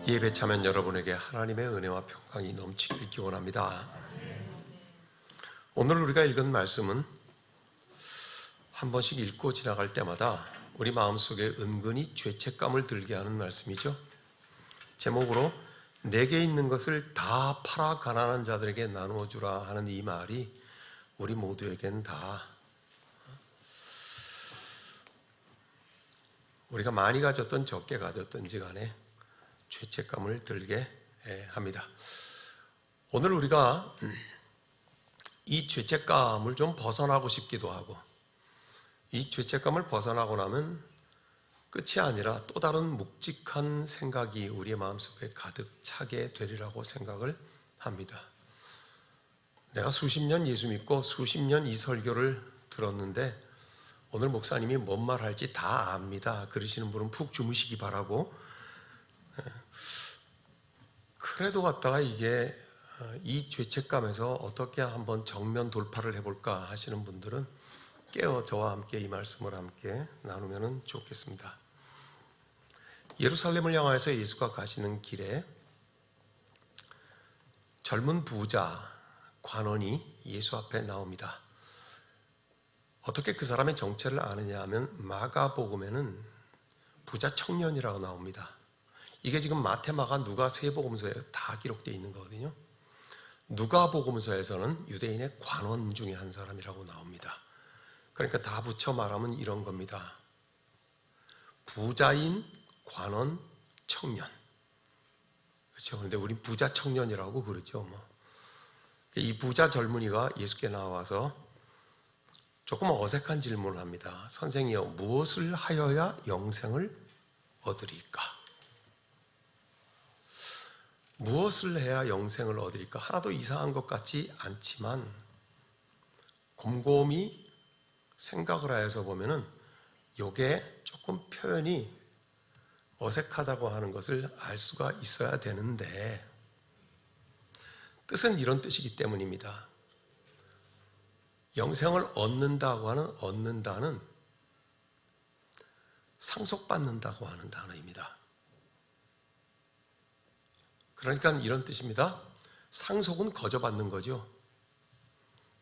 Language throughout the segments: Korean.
예배 참여한 여러분에게 하나님의 은혜와 평강이 넘치길 기원합니다. 오늘 우리가 읽은 말씀은 한 번씩 읽고 지나갈 때마다 우리 마음속에 은근히 죄책감을 들게 하는 말씀이죠. 제목으로 내게 있는 것을 다 팔아 가난한 자들에게 나누어 주라 하는 이 말이 우리 모두에겐 다 우리가 많이 가졌던 적게 가졌던지 간에 죄책감을 들게 합니다. 오늘 우리가 이 죄책감을 좀 벗어나고 싶기도 하고, 이 죄책감을 벗어나고 나면 끝이 아니라 또 다른 묵직한 생각이 우리의 마음속에 가득 차게 되리라고 생각을 합니다. 내가 수십 년 예수 믿고 수십 년 이 설교를 들었는데 오늘 목사님이 뭔 말 할지 다 압니다. 그러시는 분은 푹 주무시기 바라고, 그래도 갖다가 이게 이 죄책감에서 어떻게 한번 정면 돌파를 해볼까 하시는 분들은 깨어 저와 함께 이 말씀을 함께 나누면 좋겠습니다. 예루살렘을 향하여서 예수가 가시는 길에 젊은 부자 관원이 예수 앞에 나옵니다. 어떻게 그 사람의 정체를 아느냐 하면 마가복음에는 부자 청년이라고 나옵니다. 이게 지금 마태, 마가, 누가 세 복음서에 다 기록되어 있는 거거든요. 누가복음서에서는 유대인의 관원 중에 한 사람이라고 나옵니다. 그러니까 다 붙여 말하면 이런 겁니다. 부자인 관원 청년. 그렇죠. 그런데 우리 부자 청년이라고 그러죠. 이 부자 젊은이가 예수께 나와서 조금 어색한 질문을 합니다. 선생이여, 무엇을 하여야 영생을 얻으리까? 무엇을 해야 영생을 얻으리까? 하나도 이상한 것 같지 않지만 곰곰이 생각을 하여서 보면은 이게 조금 표현이 어색하다고 하는 것을 알 수가 있어야 되는데, 뜻은 이런 뜻이기 때문입니다. 영생을 얻는다고 하는 얻는다는 상속받는다고 하는 단어입니다. 그러니까 이런 뜻입니다. 상속은 거저받는 거죠.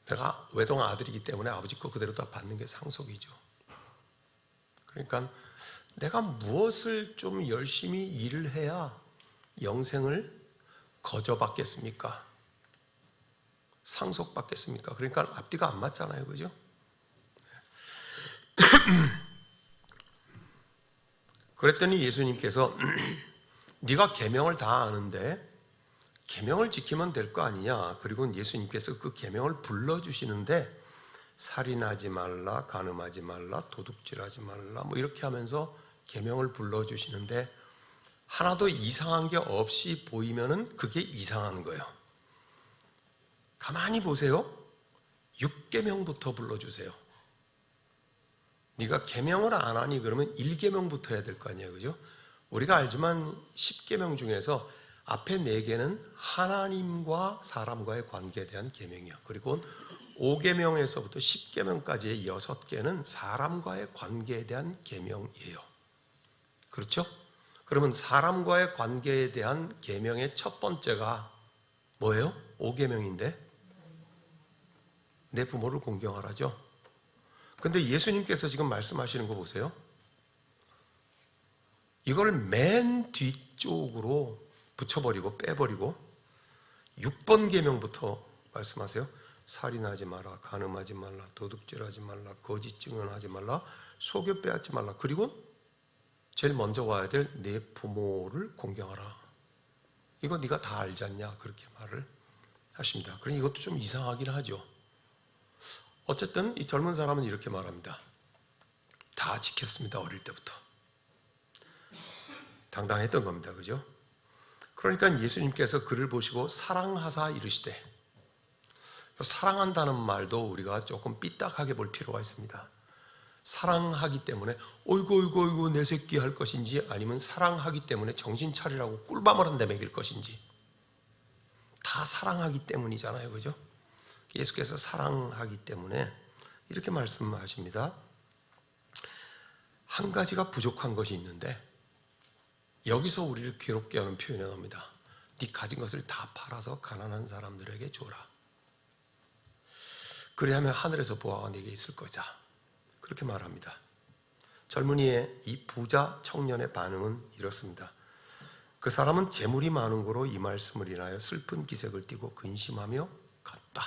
내가 외동 아들이기 때문에 아버지 거 그대로 다 받는 게 상속이죠. 그러니까 내가 무엇을 좀 열심히 일을 해야 영생을 거저받겠습니까? 상속받겠습니까? 그러니까 앞뒤가 안 맞잖아요. 그죠? 그랬더니 예수님께서 네가 계명을 다 아는데 계명을 지키면 될 거 아니냐. 그리고 예수님께서 그 계명을 불러주시는데 살인하지 말라, 간음하지 말라, 도둑질하지 말라 이렇게 하면서 계명을 불러주시는데 하나도 이상한 게 없이 보이면은 그게 이상한 거예요. 가만히 보세요. 6계명부터 불러주세요. 네가 계명을 안 하니 그러면 1계명부터 해야 될 거 아니에요. 그죠? 우리가 알지만 10계명 중에서 앞에 4개는 하나님과 사람과의 관계에 대한 계명이야. 그리고 5계명에서부터 10계명까지의 6개는 사람과의 관계에 대한 계명이에요. 그렇죠? 그러면 사람과의 관계에 대한 계명의 첫 번째가 뭐예요? 5계명인데 내 부모를 공경하라죠. 근데 예수님께서 지금 말씀하시는 거 보세요. 이걸 맨 뒤쪽으로 붙여버리고 빼버리고 6번 계명부터 말씀하세요. 살인하지 마라, 간음하지 말라, 도둑질하지 말라, 거짓 증언하지 말라, 속여 빼앗지 말라. 그리고 제일 먼저 와야 될 내 부모를 공경하라. 이거 네가 다 알지 않냐? 그렇게 말을 하십니다. 그러니 이것도 좀 이상하긴 하죠. 어쨌든 이 젊은 사람은 이렇게 말합니다. 다 지켰습니다. 어릴 때부터. 당당했던 겁니다. 그죠? 그러니까 예수님께서 그를 보시고 사랑하사 이르시되, 사랑한다는 말도 우리가 조금 삐딱하게 볼 필요가 있습니다. 사랑하기 때문에 어이구 내 새끼 할 것인지, 아니면 사랑하기 때문에 정신 차리라고 꿀밤을 한 대 먹일 것인지, 다 사랑하기 때문이잖아요. 그죠? 예수께서 사랑하기 때문에 이렇게 말씀하십니다. 한 가지가 부족한 것이 있는데 여기서 우리를 괴롭게 하는 표현이 나옵니다. 네 가진 것을 다 팔아서 가난한 사람들에게 줘라. 그래야면 하늘에서 보아가 네게 있을 거다. 그렇게 말합니다. 젊은이의 이 부자 청년의 반응은 이렇습니다. 그 사람은 재물이 많은 거로 이 말씀을 인하여 슬픈 기색을 띠고 근심하며 갔다.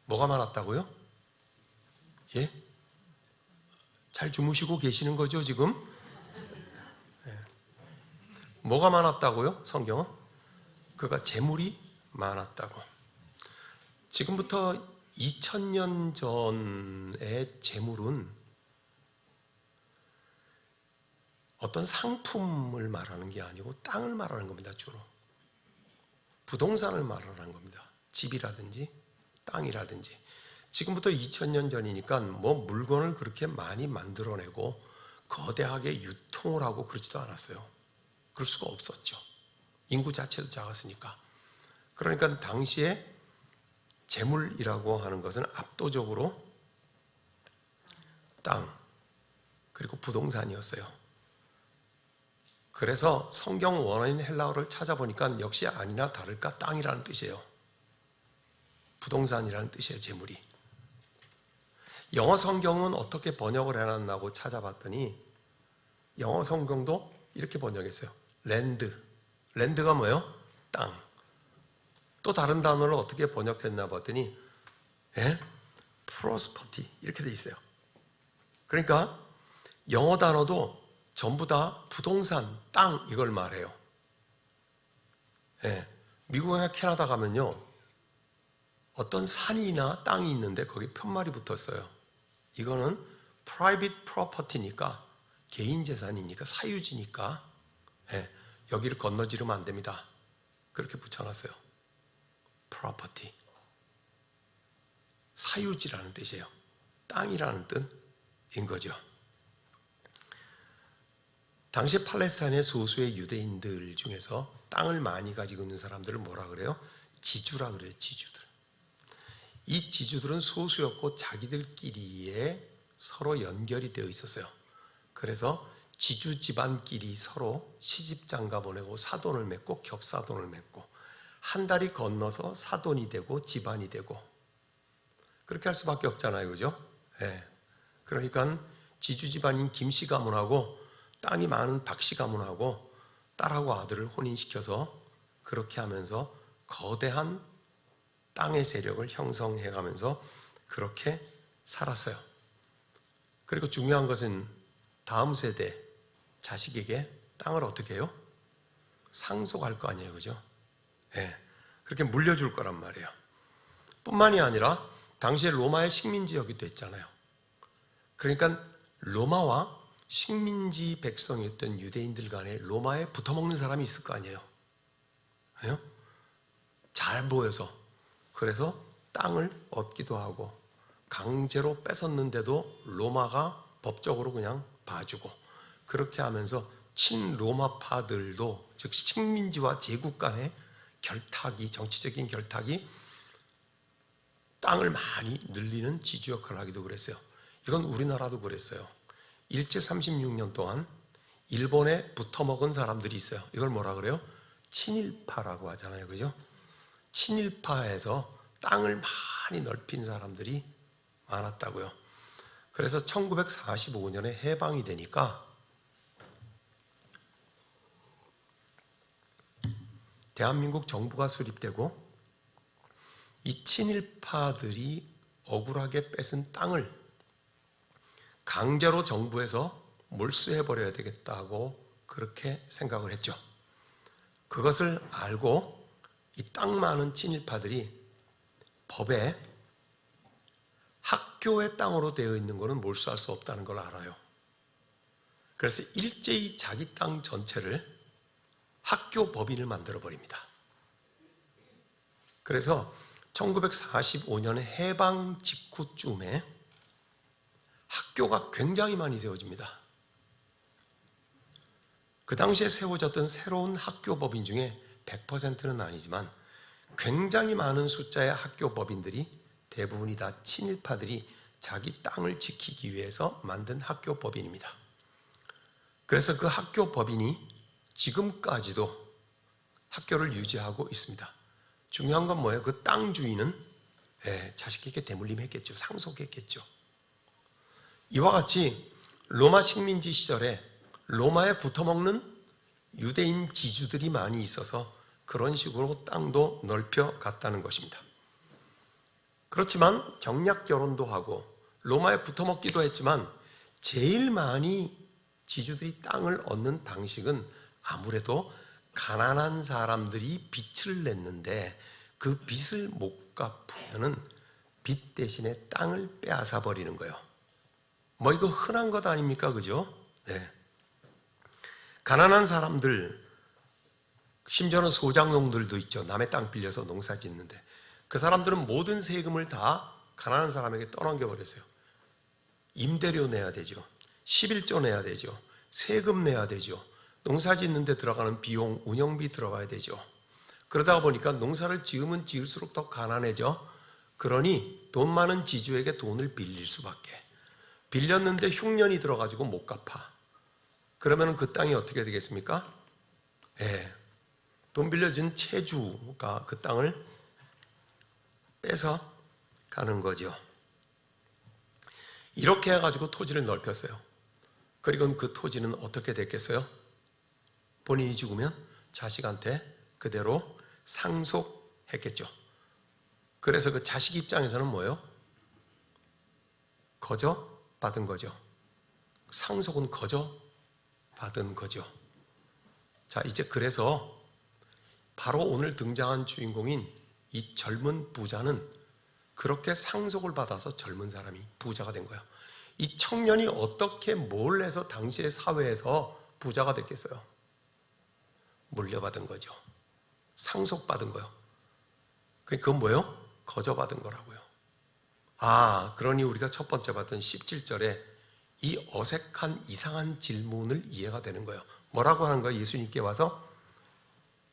뭐가 많았다고요? 예? 잘 주무시고 계시는 거죠, 지금? 예. 뭐가 많았다고요, 성경은? 그가 재물이 많았다고. 지금부터 2000년 전의 재물은 어떤 상품을 말하는 게 아니고 땅을 말하는 겁니다, 주로. 부동산을 말하는 겁니다. 집이라든지 땅이라든지. 지금부터 2000년 전이니까 뭐 물건을 그렇게 많이 만들어내고 거대하게 유통을 하고 그러지도 않았어요. 그럴 수가 없었죠. 인구 자체도 작았으니까. 그러니까 당시에 재물이라고 하는 것은 압도적으로 땅 그리고 부동산이었어요. 그래서 성경 원어인 헬라어를 찾아보니까 역시 아니나 다를까 땅이라는 뜻이에요. 부동산이라는 뜻이에요, 재물이. 영어 성경은 어떻게 번역을 해놨나고 찾아봤더니 영어 성경도 이렇게 번역했어요. 랜드. 랜드가 뭐예요? 땅. 또 다른 단어를 어떻게 번역했나 봤더니 prosperity 이렇게 돼 있어요. 그러니까 영어 단어도 전부 다 부동산, 땅 이걸 말해요. 미국이나 캐나다 가면요. 어떤 산이나 땅이 있는데 거기 편말이 붙었어요. 이거는 private property니까 개인 재산이니까 사유지니까 여기를 건너지르면 안 됩니다. 그렇게 붙여놨어요. property. 사유지라는 뜻이에요. 땅이라는 뜻인 거죠. 당시 팔레스타인의 소수의 유대인들 중에서 땅을 많이 가지고 있는 사람들을 뭐라 그래요? 지주라 그래요. 지주들. 이 지주들은 소수였고 자기들끼리에 서로 연결이 되어 있었어요. 그래서 지주 집안끼리 서로 시집장가 보내고 사돈을 맺고 겹사돈을 맺고 한 달이 건너서 사돈이 되고 집안이 되고 그렇게 할 수밖에 없잖아요. 그죠? 그러니까 지주 집안인 김씨 가문하고 땅이 많은 박씨 가문하고 딸하고 아들을 혼인시켜서 그렇게 하면서 거대한 땅의 세력을 형성해가면서 그렇게 살았어요. 그리고 중요한 것은 다음 세대 자식에게 땅을 어떻게 해요? 상속할 거 아니에요. 그죠? 그렇게 물려줄 거란 말이에요. 뿐만이 아니라 당시에 로마의 식민지역이 됐잖아요. 그러니까 로마와 식민지 백성이었던 유대인들 간에 로마에 붙어먹는 사람이 있을 거 아니에요. 잘 보여서. 그래서 땅을 얻기도 하고 강제로 뺏었는데도 로마가 법적으로 그냥 봐주고 그렇게 하면서 친로마파들도 즉 식민지와 제국 간의 결탁이 정치적인 결탁이 땅을 많이 늘리는 지주 역할을 하기도 그랬어요. 이건 우리나라도 그랬어요. 일제 36년 동안 일본에 붙어먹은 사람들이 있어요. 이걸 뭐라 그래요? 친일파라고 하잖아요. 그죠? 친일파에서 땅을 많이 넓힌 사람들이 많았다고요. 그래서 1945년에 해방이 되니까 대한민국 정부가 수립되고 이 친일파들이 억울하게 뺏은 땅을 강제로 정부에서 몰수해버려야 되겠다고 그렇게 생각을 했죠. 그것을 알고 이 땅 많은 친일파들이 법에 학교의 땅으로 되어 있는 것은 몰수할 수 없다는 걸 알아요. 그래서 일제히 자기 땅 전체를 학교 법인을 만들어버립니다. 그래서 1945년에 해방 직후쯤에 학교가 굉장히 많이 세워집니다. 그 당시에 세워졌던 새로운 학교 법인 중에 100%는 아니지만 굉장히 많은 숫자의 학교 법인들이 대부분이 다 친일파들이 자기 땅을 지키기 위해서 만든 학교 법인입니다. 그래서 그 학교 법인이 지금까지도 학교를 유지하고 있습니다. 중요한 건 뭐예요? 그 땅 주인은 자식에게 대물림했겠죠. 상속했겠죠. 이와 같이 로마 식민지 시절에 로마에 붙어먹는 유대인 지주들이 많이 있어서 그런 식으로 땅도 넓혀 갔다는 것입니다. 그렇지만 정략 결혼도 하고 로마에 붙어먹기도 했지만 제일 많이 지주들이 땅을 얻는 방식은 아무래도 가난한 사람들이 빚을 냈는데 그 빚을 못 갚으면은 빚 대신에 땅을 빼앗아 버리는 거예요. 뭐 이거 흔한 것 아닙니까? 그죠? 네. 가난한 사람들, 심지어는 소작농들도 있죠. 남의 땅 빌려서 농사 짓는데 그 사람들은 모든 세금을 다 가난한 사람에게 떠넘겨 버렸어요. 임대료 내야 되죠. 11조 내야 되죠. 세금 내야 되죠. 농사 짓는 데 들어가는 비용, 운영비 들어가야 되죠. 그러다 보니까 농사를 지으면 지을수록 더 가난해져. 그러니 돈 많은 지주에게 돈을 빌릴 수밖에. 빌렸는데 흉년이 들어가지고 못 갚아. 그러면 그 땅이 어떻게 되겠습니까? 돈 빌려준 채주가 그 땅을 뺏어 가는 거죠. 이렇게 해가지고 토지를 넓혔어요. 그리고 그 토지는 어떻게 됐겠어요? 본인이 죽으면 자식한테 그대로 상속했겠죠. 그래서 그 자식 입장에서는 뭐예요? 거저 받은 거죠. 상속은 거저 받은 거죠. 자, 이제 그래서 바로 오늘 등장한 주인공인 이 젊은 부자는 그렇게 상속을 받아서 젊은 사람이 부자가 된 거예요. 이 청년이 어떻게 뭘 해서 당시의 사회에서 부자가 됐겠어요? 물려받은 거죠. 상속받은 거예요. 그건 뭐예요? 거저받은 거라고요. 그러니 우리가 첫 번째 봤던 17절에 이 어색한 이상한 질문을 이해가 되는 거예요. 뭐라고 하는 거예요? 예수님께 와서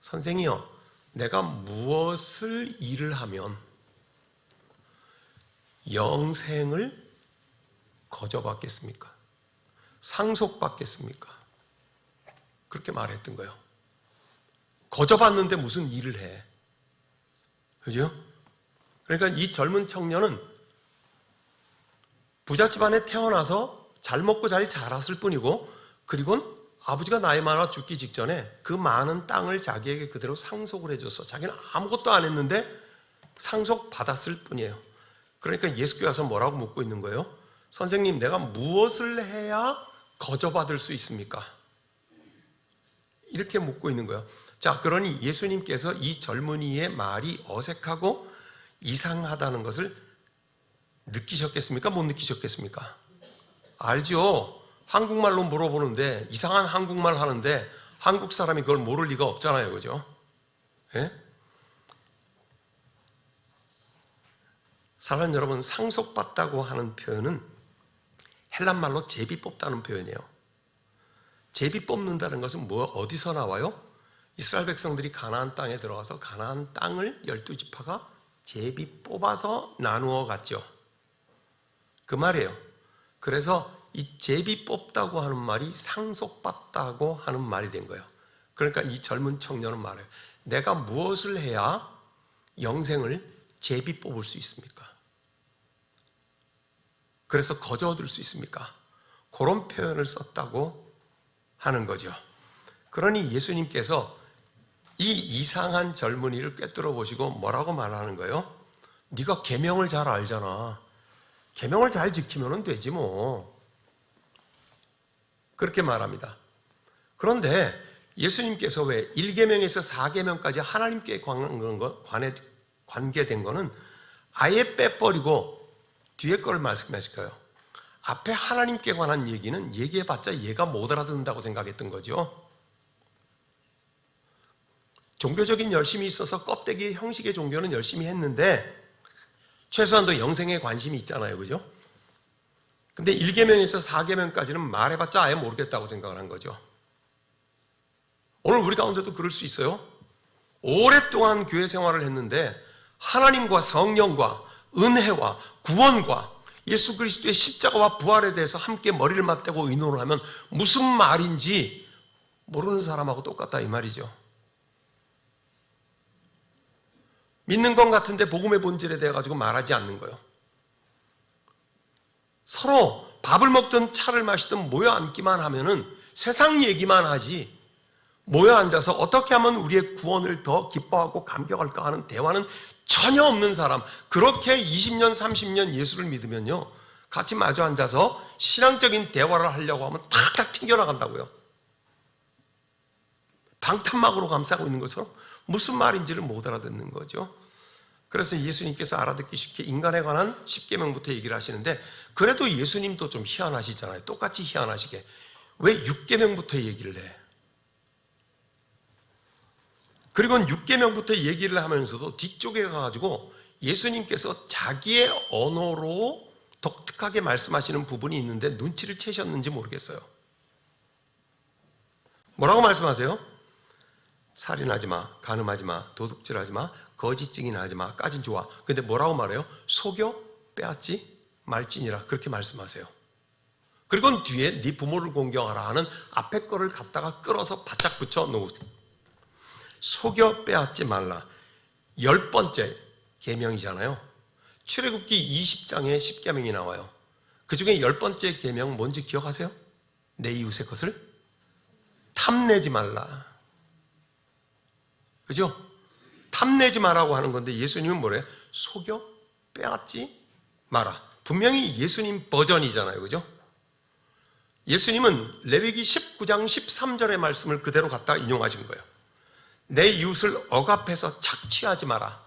선생이요, 내가 무엇을 일을 하면 영생을 거저받겠습니까? 상속받겠습니까? 그렇게 말했던 거예요. 거저받는데 무슨 일을 해? 그죠? 그러니까 이 젊은 청년은 부잣 집안에 태어나서 잘 먹고 잘 자랐을 뿐이고, 그리고 아버지가 나이 많아 죽기 직전에 그 많은 땅을 자기에게 그대로 상속을 해줬어. 자기는 아무것도 안 했는데 상속받았을 뿐이에요. 그러니까 예수께 와서 뭐라고 묻고 있는 거예요? 선생님, 내가 무엇을 해야 거저받을 수 있습니까? 이렇게 묻고 있는 거예요. 자, 그러니 예수님께서 이 젊은이의 말이 어색하고 이상하다는 것을 느끼셨겠습니까? 못 느끼셨겠습니까? 알죠? 한국말로 물어보는데 이상한 한국말 하는데 한국 사람이 그걸 모를 리가 없잖아요. 그죠? 예? 사랑하는 여러분, 상속받다고 하는 표현은 헬란말로 제비 뽑다는 표현이에요. 제비 뽑는다는 것은 어디서 나와요? 이스라엘 백성들이 가나안 땅에 들어가서 가나안 땅을 12지파가 제비 뽑아서 나누어 갔죠. 그 말이에요. 그래서 이 제비 뽑다고 하는 말이 상속받다고 하는 말이 된 거예요. 그러니까 이 젊은 청년은 말해요. 내가 무엇을 해야 영생을 제비 뽑을 수 있습니까? 그래서 거저 얻을 수 있습니까? 그런 표현을 썼다고 하는 거죠. 그러니 예수님께서 이 이상한 젊은이를 꿰뚫어 보시고 뭐라고 말하는 거예요? 네가 계명을 잘 알잖아. 계명을 잘 지키면 되지 뭐. 그렇게 말합니다. 그런데 예수님께서 왜 1계명에서 4계명까지 하나님께 관계된 거는 아예 빼버리고 뒤에 걸 말씀하실까요? 앞에 하나님께 관한 얘기는 얘기해봤자 얘가 못 알아듣는다고 생각했던 거죠. 종교적인 열심이 있어서 껍데기 형식의 종교는 열심히 했는데 최소한도 영생에 관심이 있잖아요. 그죠? 근데 1계명에서 4계명까지는 말해봤자 아예 모르겠다고 생각을 한 거죠. 오늘 우리 가운데도 그럴 수 있어요. 오랫동안 교회 생활을 했는데 하나님과 성령과 은혜와 구원과 예수 그리스도의 십자가와 부활에 대해서 함께 머리를 맞대고 의논을 하면 무슨 말인지 모르는 사람하고 똑같다 이 말이죠. 믿는 것 같은데 복음의 본질에 대해 가지고 말하지 않는 거예요. 서로 밥을 먹든 차를 마시든 모여 앉기만 하면은 세상 얘기만 하지, 모여 앉아서 어떻게 하면 우리의 구원을 더 기뻐하고 감격할까 하는 대화는 전혀 없는 사람, 그렇게 20년 30년 예수를 믿으면요, 같이 마주 앉아서 신앙적인 대화를 하려고 하면 탁탁 튕겨나간다고요. 방탄막으로 감싸고 있는 것처럼 무슨 말인지를 못 알아듣는 거죠. 그래서 예수님께서 알아듣기 쉽게 인간에 관한 10계명부터 얘기를 하시는데, 그래도 예수님도 좀 희한하시잖아요. 똑같이 희한하시게 왜 6계명부터 얘기를 해? 그리고 6계명부터 얘기를 하면서도 뒤쪽에 가가지고 예수님께서 자기의 언어로 독특하게 말씀하시는 부분이 있는데 눈치를 채셨는지 모르겠어요. 뭐라고 말씀하세요? 살인하지 마, 간음하지 마, 도둑질하지 마, 거짓 증인하지 마, 까진 좋아. 근데 뭐라고 말해요? 속여 빼앗지 말지니라, 그렇게 말씀하세요. 그리고 뒤에 네 부모를 공경하라 하는 앞에 거를 갖다가 끌어서 바짝 붙여 놓으세요. 속여 빼앗지 말라, 10번째 계명이잖아요. 출애굽기 20장에 10계명이 나와요. 그 중에 10번째 계명 뭔지 기억하세요? 내 이웃의 것을 탐내지 말라. 그죠? 탐내지 마라고 하는 건데 예수님은 뭐래요? 속여 빼앗지 마라. 분명히 예수님 버전이잖아요. 그죠? 예수님은 레위기 19장 13절의 말씀을 그대로 갖다 인용하신 거예요. 내 이웃을 억압해서 착취하지 마라.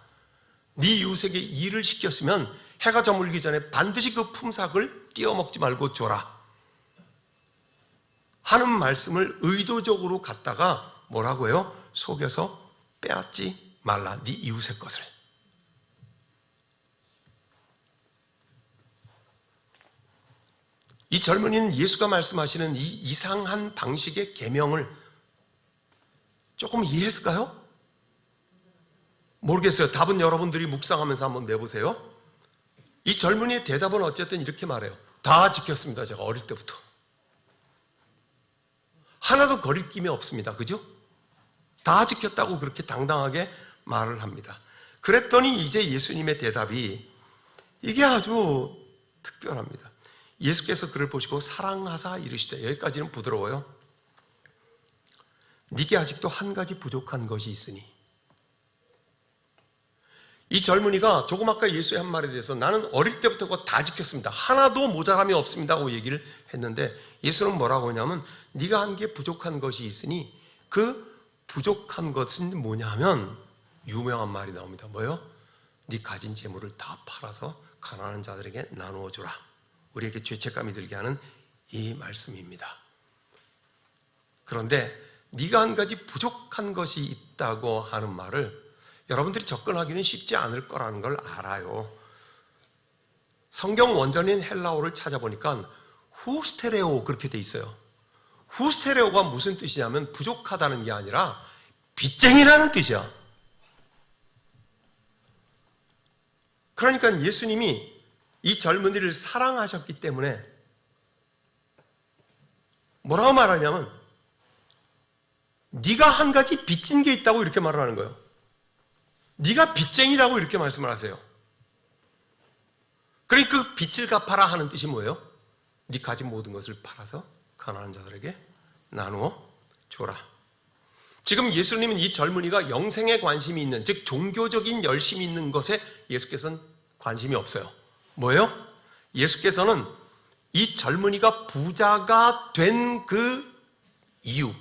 네 이웃에게 일을 시켰으면 해가 저물기 전에 반드시 그 품삯을 띄어먹지 말고 줘라 하는 말씀을 의도적으로 갖다가 뭐라고 해요? 속여서 빼앗지 말라, 네 이웃의 것을. 이 젊은이는 예수가 말씀하시는 이 이상한 방식의 계명을 조금 이해했을까요? 모르겠어요. 답은 여러분들이 묵상하면서 한번 내보세요. 이 젊은이의 대답은 어쨌든 이렇게 말해요. 다 지켰습니다. 제가 어릴 때부터. 하나도 거리낌이 없습니다. 그죠? 다 지켰다고 그렇게 당당하게 말을 합니다. 그랬더니 이제 예수님의 대답이 이게 아주 특별합니다. 예수께서 그를 보시고 사랑하사 이르시되, 여기까지는 부드러워요. 네게 아직도 한 가지 부족한 것이 있으니. 이 젊은이가 조금 아까 예수의 한 말에 대해서 나는 어릴 때부터 그거 다 지켰습니다, 하나도 모자람이 없습니다 하고 얘기를 했는데, 예수는 뭐라고 하냐면 네가 한 게 부족한 것이 있으니 그 부족한 것은 뭐냐 하면 유명한 말이 나옵니다. 뭐요? 네 가진 재물을 다 팔아서 가난한 자들에게 나누어 주라. 우리에게 죄책감이 들게 하는 이 말씀입니다. 그런데 네가 한 가지 부족한 것이 있다고 하는 말을 여러분들이 접근하기는 쉽지 않을 거라는 걸 알아요. 성경 원전인 헬라어를 찾아보니까 후스테레오 그렇게 돼 있어요. 후스테레오가 무슨 뜻이냐면 부족하다는 게 아니라 빚쟁이라는 뜻이야. 그러니까 예수님이 이 젊은이를 사랑하셨기 때문에 뭐라고 말하냐면 네가 한 가지 빚진 게 있다고 이렇게 말을 하는 거예요. 네가 빚쟁이라고 이렇게 말씀을 하세요. 그러니까 그 빚을 갚아라 하는 뜻이 뭐예요? 네 가진 모든 것을 팔아서 가난한 자들에게 나누어 줘라. 지금 예수님은 이 젊은이가 영생에 관심이 있는, 즉 종교적인 열심이 있는 것에 예수께서는 관심이 없어요. 뭐예요? 예수께서는 이 젊은이가 부자가 된 그 이유,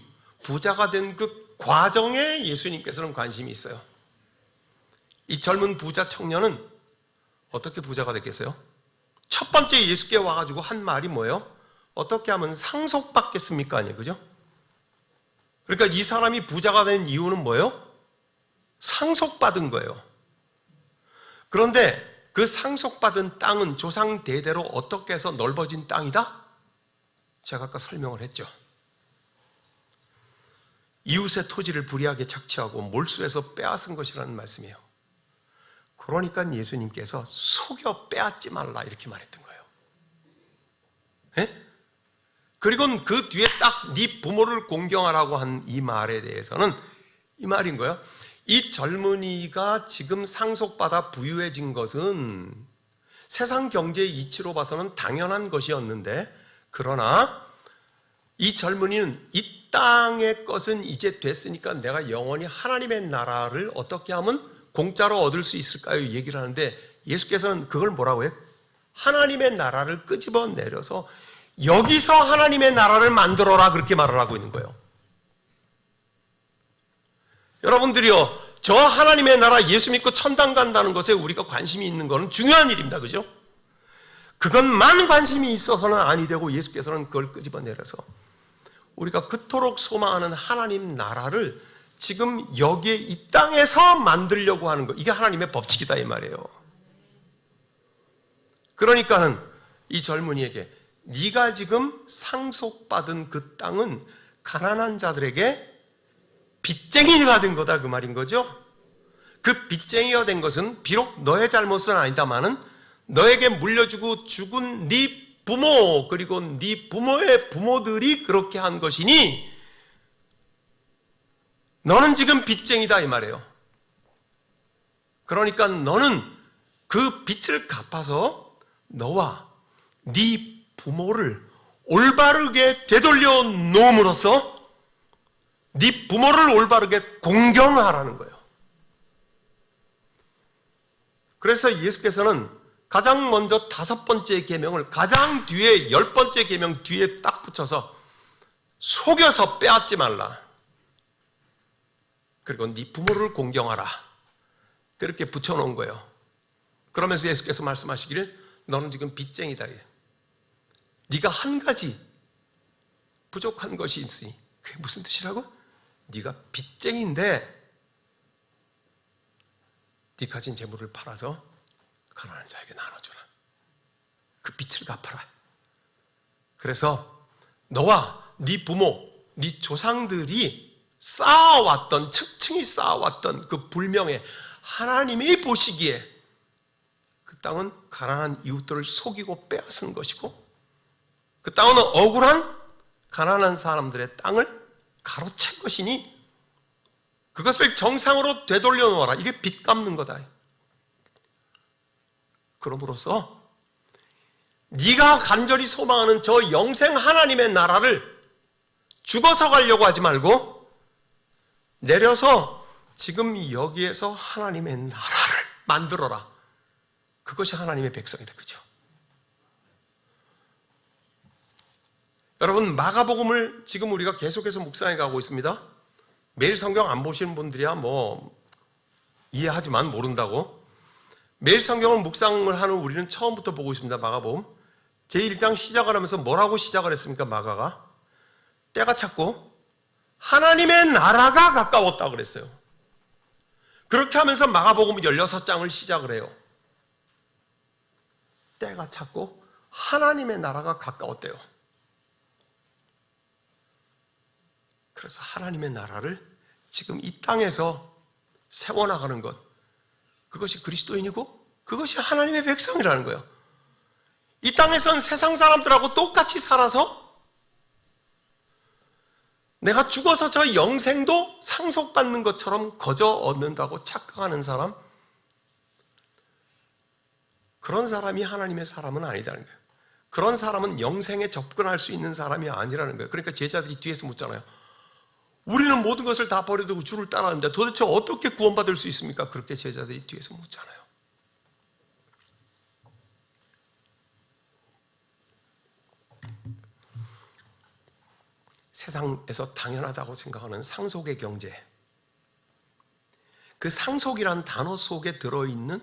부자가 된 그 과정에 예수님께서는 관심이 있어요. 이 젊은 부자 청년은 어떻게 부자가 됐겠어요? 첫 번째 예수께 와가지고 한 말이 뭐예요? 어떻게 하면 상속받겠습니까? 아니에요, 그죠? 그러니까 이 사람이 부자가 된 이유는 뭐예요? 상속받은 거예요. 그런데 그 상속받은 땅은 조상 대대로 어떻게 해서 넓어진 땅이다? 제가 아까 설명을 했죠. 이웃의 토지를 불의하게 착취하고 몰수해서 빼앗은 것이라는 말씀이에요. 그러니까 그리고 그 뒤에 딱 네 부모를 공경하라고 한 이 말에 대해서는 이 말인 거예요. 이 젊은이가 지금 상속받아 부유해진 것은 세상 경제의 이치로 봐서는 당연한 것이었는데, 그러나 이 젊은이는 이 땅의 것은 이제 됐으니까 내가 영원히 하나님의 나라를 어떻게 하면 공짜로 얻을 수 있을까요? 얘기를 하는데 예수께서는 그걸 뭐라고 해요? 하나님의 나라를 끄집어내려서 여기서 하나님의 나라를 만들어라, 그렇게 말을 하고 있는 거예요. 여러분들이요, 저 하나님의 나라 예수 믿고 천당 간다는 것에 우리가 관심이 있는 것은 중요한 일입니다. 그죠? 그것만 관심이 있어서는 아니 되고 예수께서는 그걸 끄집어내려서 우리가 그토록 소망하는 하나님 나라를 지금 여기에 이 땅에서 만들려고 하는 것, 이게 하나님의 법칙이다 이 말이에요. 그러니까는 이 젊은이에게 네가 지금 상속받은 그 땅은 가난한 자들에게 빚쟁이가 된 거다, 그 말인 거죠. 그 빚쟁이가 된 것은 비록 너의 잘못은 아니다마는 너에게 물려주고 죽은 네 부모 그리고 네 부모의 부모들이 그렇게 한 것이니 너는 지금 빚쟁이다 이 말이에요. 그러니까 너는 그 빚을 갚아서 너와 네 부모를 올바르게 되돌려 놓음으로써 네 부모를 올바르게 공경하라는 거예요. 그래서 예수께서는 가장 먼저 5번째 계명을 가장 뒤에 10번째 계명 뒤에 딱 붙여서 속여서 빼앗지 말라. 그리고 네 부모를 공경하라. 그렇게 붙여놓은 거예요. 그러면서 예수께서 말씀하시기를 너는 지금 빚쟁이다. 네가 한 가지 부족한 것이 있으니 그게 무슨 뜻이라고? 네가 빚쟁이인데 네 가진 재물을 팔아서 가난한 자에게 나눠주라. 그 빚을 갚아라. 그래서 너와 네 부모, 네 조상들이 쌓아왔던, 층층이 쌓아왔던 그 불명예, 하나님이 보시기에 그 땅은 가난한 이웃들을 속이고 빼앗은 것이고 그 땅은 억울한 가난한 사람들의 땅을 가로챈 것이니 그것을 정상으로 되돌려 놓아라. 이게 빚 갚는 거다. 그럼으로써 네가 간절히 소망하는 저 영생 하나님의 나라를 죽어서 가려고 하지 말고 내려서 지금 여기에서 하나님의 나라를 만들어라. 그것이 하나님의 백성이다. 그죠? 여러분, 마가복음을 지금 우리가 계속해서 묵상해 가고 있습니다. 매일 성경 안 보시는 분들이야 뭐 이해하지만 모른다고. 매일 성경을 묵상을 하는 우리는 처음부터 보고 있습니다. 마가복음 제1장 시작을 하면서 뭐라고 시작을 했습니까? 마가가 때가 찼고 하나님의 나라가 가까웠다고 그랬어요. 그렇게 하면서 마가복음 16장을 시작을 해요. 때가 찼고 하나님의 나라가 가까웠대요. 그래서 하나님의 나라를 지금 이 땅에서 세워나가는 것, 그것이 그리스도인이고 그것이 하나님의 백성이라는 거예요. 이 땅에선 세상 사람들하고 똑같이 살아서 내가 죽어서 저 영생도 상속받는 것처럼 거저 얻는다고 착각하는 사람, 그런 사람이 하나님의 사람은 아니다는 거예요. 그런 사람은 영생에 접근할 수 있는 사람이 아니라는 거예요. 그러니까 제자들이 뒤에서 묻잖아요. 우리는 모든 것을 다 버려두고 주를 따랐는데 도대체 어떻게 구원받을 수 있습니까? 그렇게 제자들이 뒤에서 묻잖아요. 세상에서 당연하다고 생각하는 상속의 경제, 그 상속이란 단어 속에 들어있는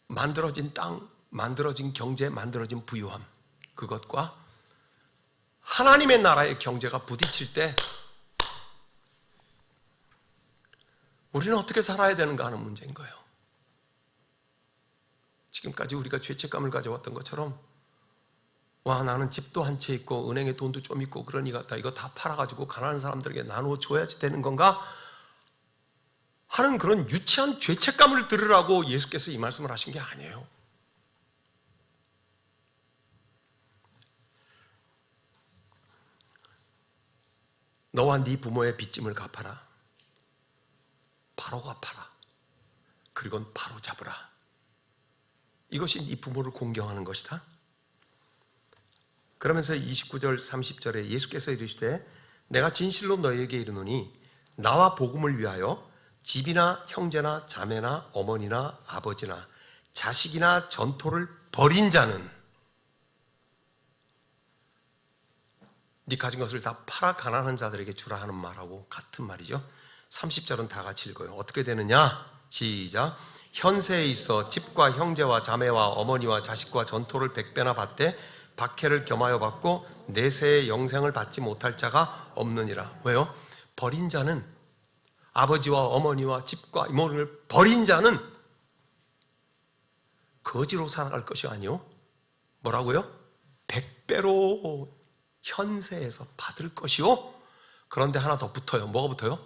만들어진 땅, 만들어진 경제, 만들어진 부유함, 그것과 하나님의 나라의 경제가 부딪힐 때 우리는 어떻게 살아야 되는가 하는 문제인 거예요. 지금까지 우리가 죄책감을 가져왔던 것처럼 와, 나는 집도 한 채 있고 은행에 돈도 좀 있고 그러니 같다, 이거 다 팔아가지고 가난한 사람들에게 나누어 줘야지 되는 건가 하는 그런 유치한 죄책감을 들으라고 예수께서 이 말씀을 하신 게 아니에요. 너와 네 부모의 빚짐을 갚아라. 바로 갚아라. 그리고 바로 잡으라. 이것이 네 부모를 공경하는 것이다. 그러면서 29절 30절에 예수께서 이르시되 내가 진실로 너희에게 이르노니 나와 복음을 위하여 집이나 형제나 자매나 어머니나 아버지나 자식이나 전토를 벌인 자는 네 가진 것을 다 팔아 가난한 자들에게 주라 하는 말하고 같은 말이죠. 30절은 다 같이 읽어요. 어떻게 되느냐? 시작. 현세에 있어 집과 형제와 자매와 어머니와 자식과 전토를 100배나 받되 박해를 겸하여 받고 내세의 영생을 받지 못할 자가 없느니라. 왜요? 버린 자는, 아버지와 어머니와 집과 이모를 버린 자는 거지로 살아갈 것이 아니요, 뭐라고요? 100배로 현세에서 받을 것이요. 그런데 하나 더 붙어요. 뭐가 붙어요?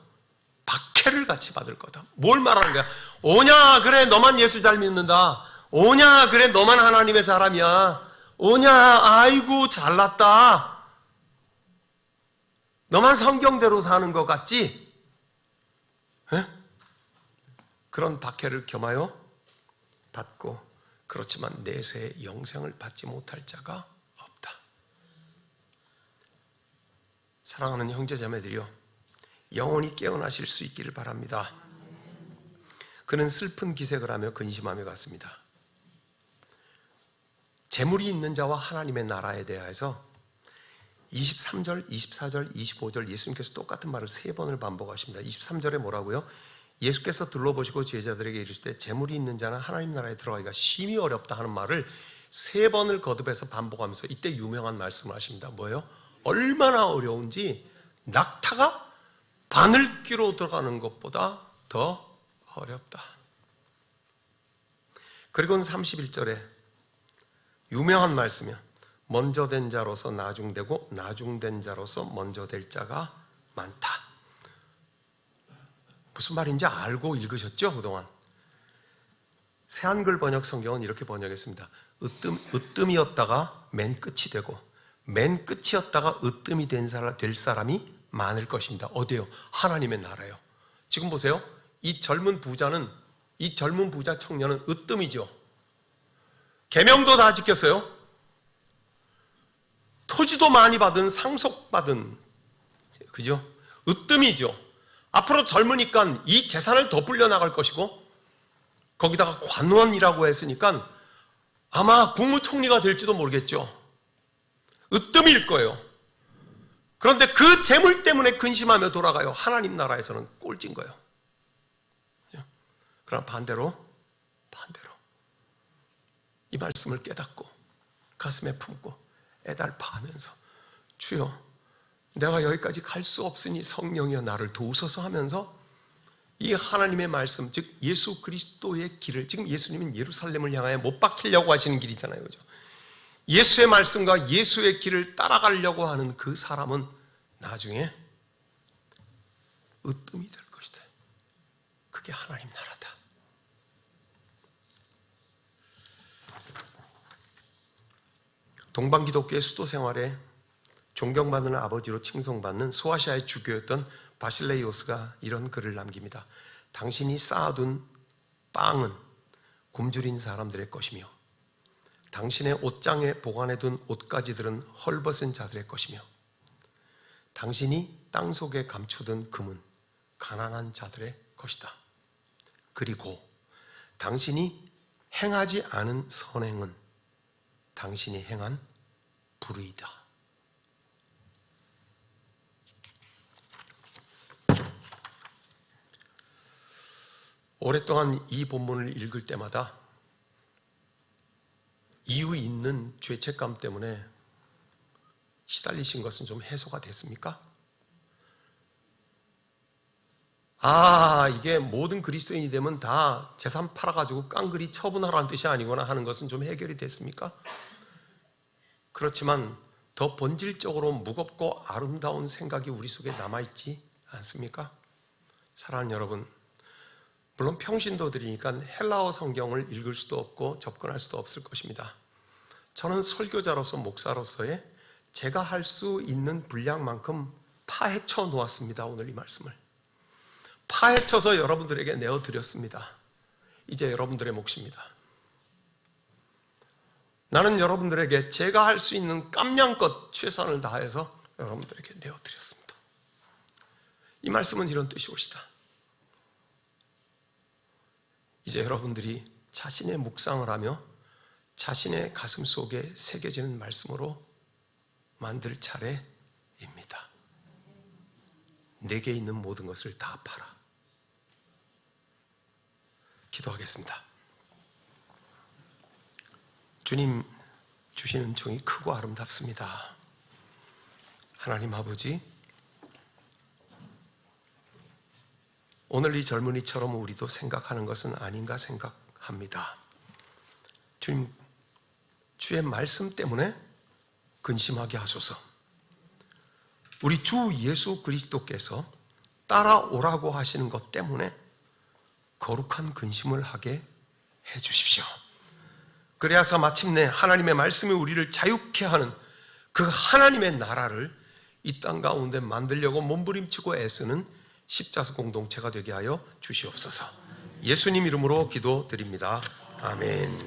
박해를 같이 받을 거다. 뭘 말하는 거야? 오냐, 그래 너만 예수 잘 믿는다. 오냐, 그래 너만 하나님의 사람이야. 오냐, 아이고 잘났다. 너만 성경대로 사는 것 같지? 에? 그런 박해를 겸하여 받고, 그렇지만 내세의 영생을 받지 못할 자가 없다. 사랑하는 형제자매들이여, 영원히 깨어나실 수 있기를 바랍니다. 그는 슬픈 기색을 하며 근심하며 갔습니다. 재물이 있는 자와 하나님의 나라에 대하여서 23절, 24절, 25절 예수님께서 똑같은 말을 3번을 반복하십니다. 23절에 뭐라고요? 예수께서 둘러보시고 제자들에게 이르시되 재물이 있는 자는 하나님 나라에 들어가기가 심히 어렵다 하는 말을 3번을 거듭해서 반복하면서 이때 유명한 말씀을 하십니다. 뭐예요? 얼마나 어려운지 낙타가 바늘귀로 들어가는 것보다 더 어렵다. 그리고는 31절에 유명한 말씀이야. 먼저 된 자로서 나중되고 나중된 자로서 먼저 될 자가 많다. 무슨 말인지 알고 읽으셨죠? 그동안 새한글 번역 성경은 이렇게 번역했습니다. 으뜸이었다가 맨 끝이 되고 맨 끝이었다가 으뜸이 될 사람이 많을 것입니다. 어디요? 하나님의 나라요. 지금 보세요. 이 젊은 부자 청년은 으뜸이죠. 계명도 다 지켰어요. 토지도 많이 받은, 상속받은, 그죠? 으뜸이죠. 앞으로 젊으니까 이 재산을 더 불려나갈 것이고, 거기다가 관원이라고 했으니까 아마 국무총리가 될지도 모르겠죠. 으뜸일 거예요. 그런데 그 재물 때문에 근심하며 돌아가요. 하나님 나라에서는 꼴찌인 거예요. 그러나 반대로 이 말씀을 깨닫고 가슴에 품고 애달파하면서 주여, 내가 여기까지 갈 수 없으니 성령이여 나를 도우소서 하면서 이 하나님의 말씀, 즉 예수 그리스도의 길을, 지금 예수님은 예루살렘을 향하여 못 박히려고 하시는 길이잖아요. 그죠? 예수의 말씀과 예수의 길을 따라가려고 하는 그 사람은 나중에 으뜸이 될 것이다. 그게 하나님 나라다. 동방기독교의 수도 생활에 존경받는 아버지로 칭송받는 소아시아의 주교였던 바실레이오스가 이런 글을 남깁니다. 당신이 쌓아둔 빵은 굶주린 사람들의 것이며 당신의 옷장에 보관해둔 옷가지들은 헐벗은 자들의 것이며 당신이 땅속에 감춰둔 금은 가난한 자들의 것이다. 그리고 당신이 행하지 않은 선행은 당신이 행한 불의이다. 오랫동안 이 본문을 읽을 때마다 이유 있는 죄책감 때문에 시달리신 것은 좀 해소가 됐습니까? 이게 모든 그리스도인이 되면 다 재산 팔아가지고 깡그리 처분하라는 뜻이 아니거나 하는 것은 좀 해결이 됐습니까? 그렇지만 더 본질적으로 무겁고 아름다운 생각이 우리 속에 남아있지 않습니까? 사랑하는 여러분, 물론 평신도들이니까 헬라어 성경을 읽을 수도 없고 접근할 수도 없을 것입니다. 저는 설교자로서 목사로서의 제가 할 수 있는 분량만큼 파헤쳐 놓았습니다. 오늘 이 말씀을 파헤쳐서 여러분들에게 내어드렸습니다. 이제 여러분들의 몫입니다. 나는 여러분들에게 제가 할 수 있는 깜냥껏 최선을 다해서 여러분들에게 내어드렸습니다. 이 말씀은 이런 뜻이 옳시다. 이제 여러분들이 자신의 묵상을 하며 자신의 가슴 속에 새겨지는 말씀으로 만들 차례입니다. 내게 있는 모든 것을 다 팔아. 기도하겠습니다. 주님 주신 은총이 크고 아름답습니다. 하나님 아버지, 오늘 이 젊은이처럼 우리도 생각하는 것은 아닌가 생각합니다. 주님, 주의 말씀 때문에 근심하게 하소서. 우리 주 예수 그리스도께서 따라오라고 하시는 것 때문에 거룩한 근심을 하게 해 주십시오. 그래야서 마침내 하나님의 말씀이 우리를 자유케 하는 그 하나님의 나라를 이 땅 가운데 만들려고 몸부림치고 애쓰는 십자수 공동체가 되게 하여 주시옵소서. 예수님 이름으로 기도드립니다. 아멘.